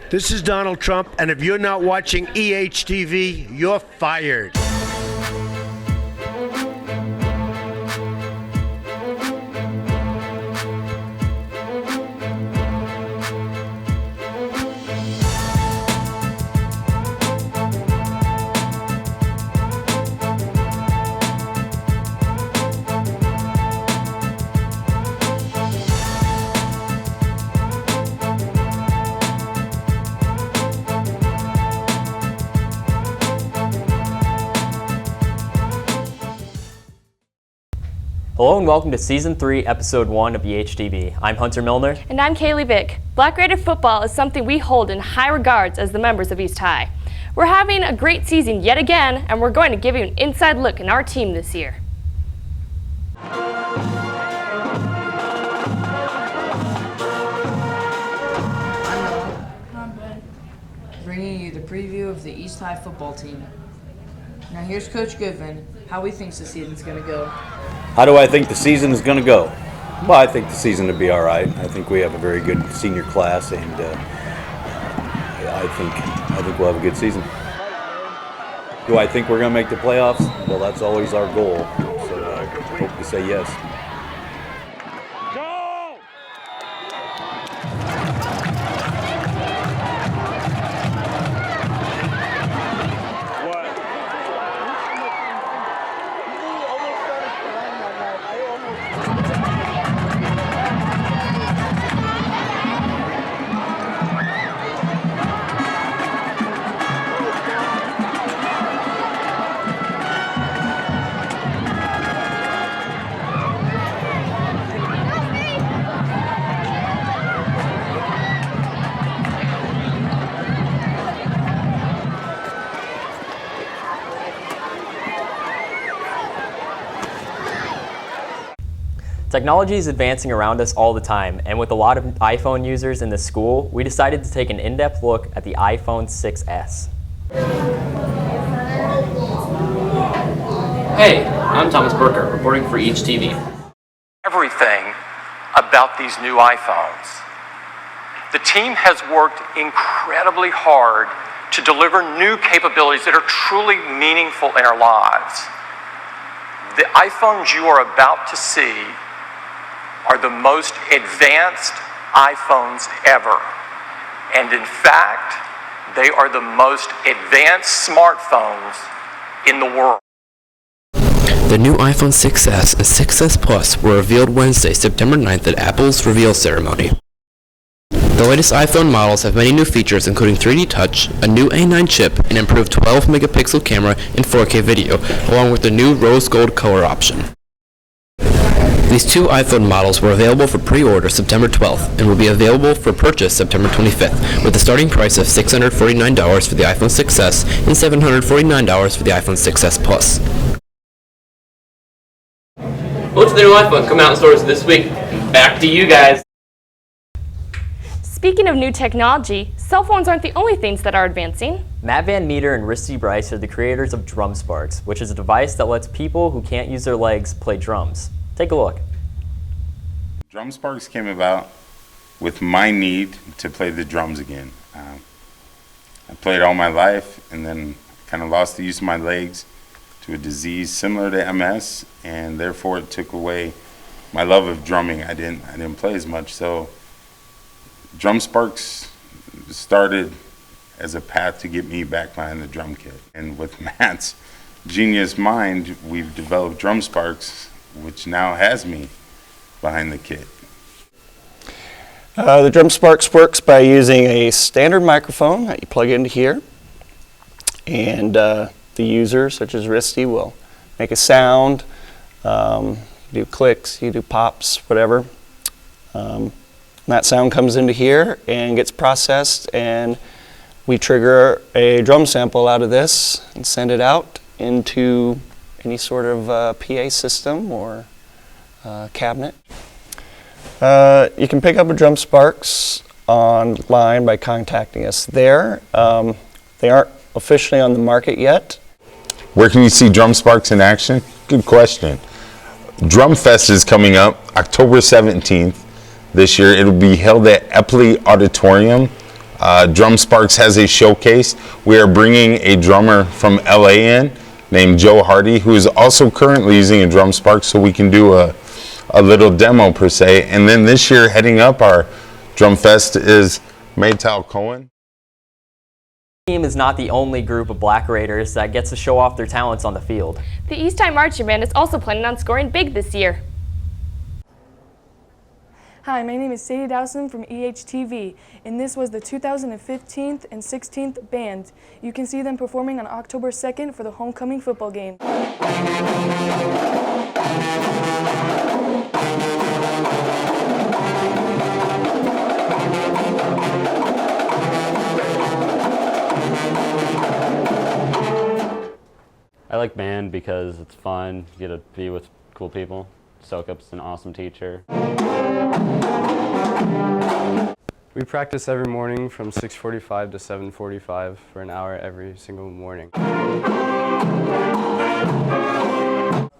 This is Donald Trump, and if you're not watching EHTV, you're fired. Hello and welcome to Season 3, Episode 1 of EHTV. I'm Hunter Milner. And I'm Kaylee Vick. Black Raider football is something we hold in high regards as the members of East High. We're having a great season yet again, and we're going to give you an inside look in our team this year. I'm Ben, bringing you the preview of the East High football team. Now here's Coach Goodman, how he thinks the season's going to go. How do I think the season is going to go? Well, I think the season will be all right. I think we have a very good senior class, and I think we'll have a good season. Do I think we're going to make the playoffs? Well, that's always our goal. So I hope to say yes. Technology is advancing around us all the time, and with a lot of iPhone users in the school, we decided to take an in-depth look at the iPhone 6s. Hey, I'm Thomas Burker, reporting for EHTV. Everything about these new iPhones. The team has worked incredibly hard to deliver new capabilities that are truly meaningful in our lives. The iPhones you are about to see are the most advanced iPhones ever. And in fact, they are the most advanced smartphones in the world. The new iPhone 6s and 6s Plus were revealed Wednesday, September 9th at Apple's reveal ceremony. The latest iPhone models have many new features including 3D Touch, a new A9 chip, an improved 12-megapixel camera, and 4K video, along with the new rose gold color option. These two iPhone models were available for pre-order September 12th and will be available for purchase September 25th, with a starting price of $649 for the iPhone 6s and $749 for the iPhone 6s Plus. What's the new iPhone coming out in stores this week? Back to you guys. Speaking of new technology, cell phones aren't the only things that are advancing. Matt Van Meter and Risty Bryce are the creators of Drum Sparks, which is a device that lets people who can't use their legs play drums. Take a look. Drum Sparks came about with my need to play the drums again. I played all my life and then kind of lost the use of my legs to a disease similar to MS, and therefore it took away my love of drumming. I didn't play as much, so Drum Sparks started as a path to get me back behind the drum kit. And with Matt's genius mind, we've developed Drum Sparks, which now has me behind the kit. The Drum Sparks works by using a standard microphone that you plug into here, and the user, such as Risty, will make a sound, do clicks, you do pops, whatever. That sound comes into here and gets processed, and we trigger a drum sample out of this and send it out into any sort of PA system or cabinet. You can pick up a Drum Sparks online by contacting us there. They aren't officially on the market yet. Where can you see Drum Sparks in action? Good question. Drum Fest is coming up October 17th this year. It'll be held at Epley Auditorium Drum Sparks has a showcase. We are bringing a drummer from LA in named Joe Hardy, who is also currently using a Drum Spark, so we can do a little demo per se. And then this year, heading up our Drum Fest is Maytal Cohen. The team is not the only group of Black Raiders that gets to show off their talents on the field. The East High Marching Band is also planning on scoring big this year. Hi, my name is Sadie Dowson from EHTV, and this was the 2015th and 16th band. You can see them performing on October 2nd for the homecoming football game. I like band because it's fun, you get to be with cool people. Soak up's an awesome teacher. We practice every morning from 6:45 to 7:45 for an hour every single morning.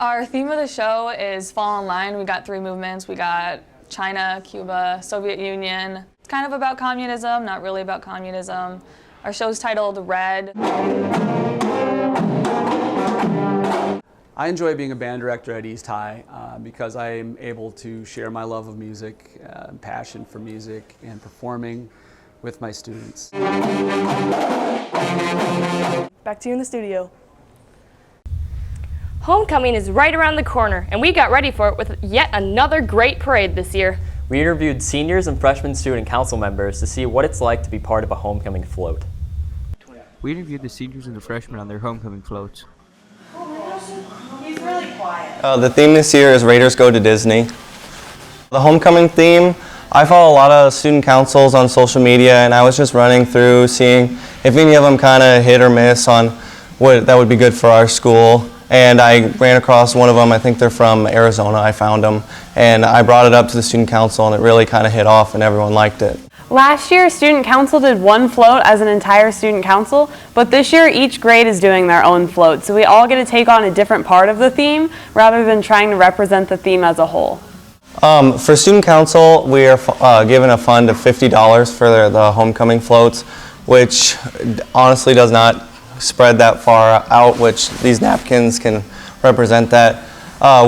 Our theme of the show is Fall in Line. We got 3 movements. We got China, Cuba, Soviet Union. It's kind of about communism, not really about communism. Our show's titled Red. I enjoy being a band director at East High because I am able to share my love of music, passion for music, and performing with my students. Back to you in the studio. Homecoming is right around the corner, and we got ready for it with yet another great parade this year. We interviewed seniors and freshman student council members to see what it's like to be part of a homecoming float. We interviewed the seniors and the freshmen on their homecoming floats. He's really quiet. The theme this year is Raiders Go to Disney. The homecoming theme, I follow a lot of student councils on social media, and I was just running through seeing if any of them kind of hit or miss on what that would be good for our school. And I ran across one of them. I think they're from Arizona. I found them, and I brought it up to the student council, and it really kind of hit off, and everyone liked it. Last year, student council did one float as an entire student council, but this year each grade is doing their own float, so we all get to take on a different part of the theme rather than trying to represent the theme as a whole. For student council, we are given a fund of $50 for the homecoming floats, which honestly does not spread that far out, which these napkins can represent that.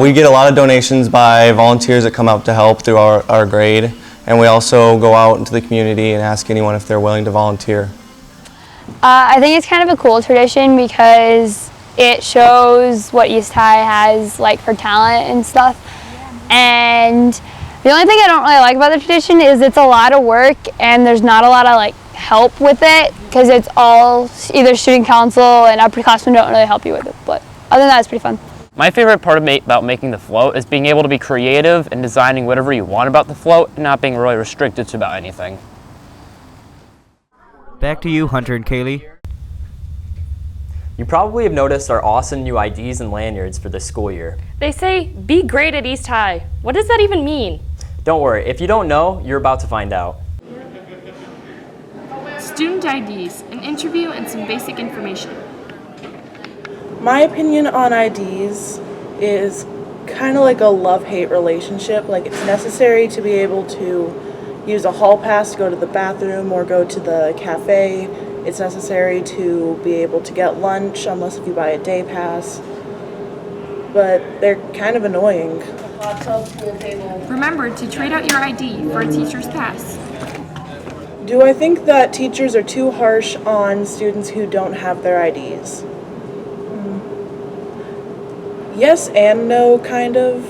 We get a lot of donations by volunteers that come out to help through our grade. And we also go out into the community and ask anyone if they're willing to volunteer. I think it's kind of a cool tradition because it shows what East High has like for talent and stuff. And the only thing I don't really like about the tradition is it's a lot of work and there's not a lot of like help with it because it's all either student council and upperclassmen don't really help you with it. But other than that, it's pretty fun. My favorite part about making the float is being able to be creative and designing whatever you want about the float and not being really restricted to about anything. Back to you, Hunter and Kaylee. You probably have noticed our awesome new IDs and lanyards for this school year. They say, be great at East High. What does that even mean? Don't worry, if you don't know, you're about to find out. Student IDs, an interview and some basic information. My opinion on IDs is kind of like a love-hate relationship. Like, it's necessary to be able to use a hall pass to go to the bathroom or go to the cafe. It's necessary to be able to get lunch unless if you buy a day pass. But they're kind of annoying. Remember to trade out your ID for a teacher's pass. Do I think that teachers are too harsh on students who don't have their IDs? Yes and no, kind of,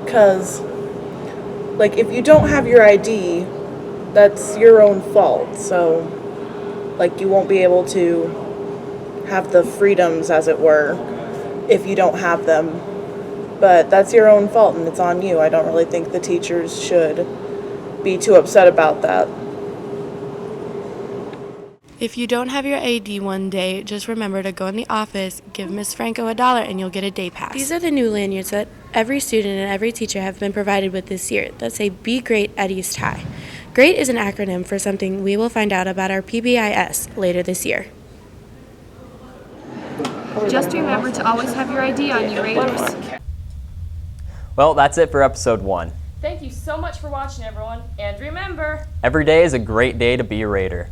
because, like, if you don't have your ID, that's your own fault, so, like, you won't be able to have the freedoms, as it were, if you don't have them, but that's your own fault, and it's on you. I don't really think the teachers should be too upset about that. If you don't have your ID one day, just remember to go in the office, give Miss Franco $1, and you'll get a day pass. These are the new lanyards that every student and every teacher have been provided with this year that say, be great at East High. GREAT is an acronym for something we will find out about our PBIS later this year. Just remember to always have your ID on you, Raiders. Well, that's it for episode 1. Thank you so much for watching, everyone, and remember, every day is a great day to be a Raider.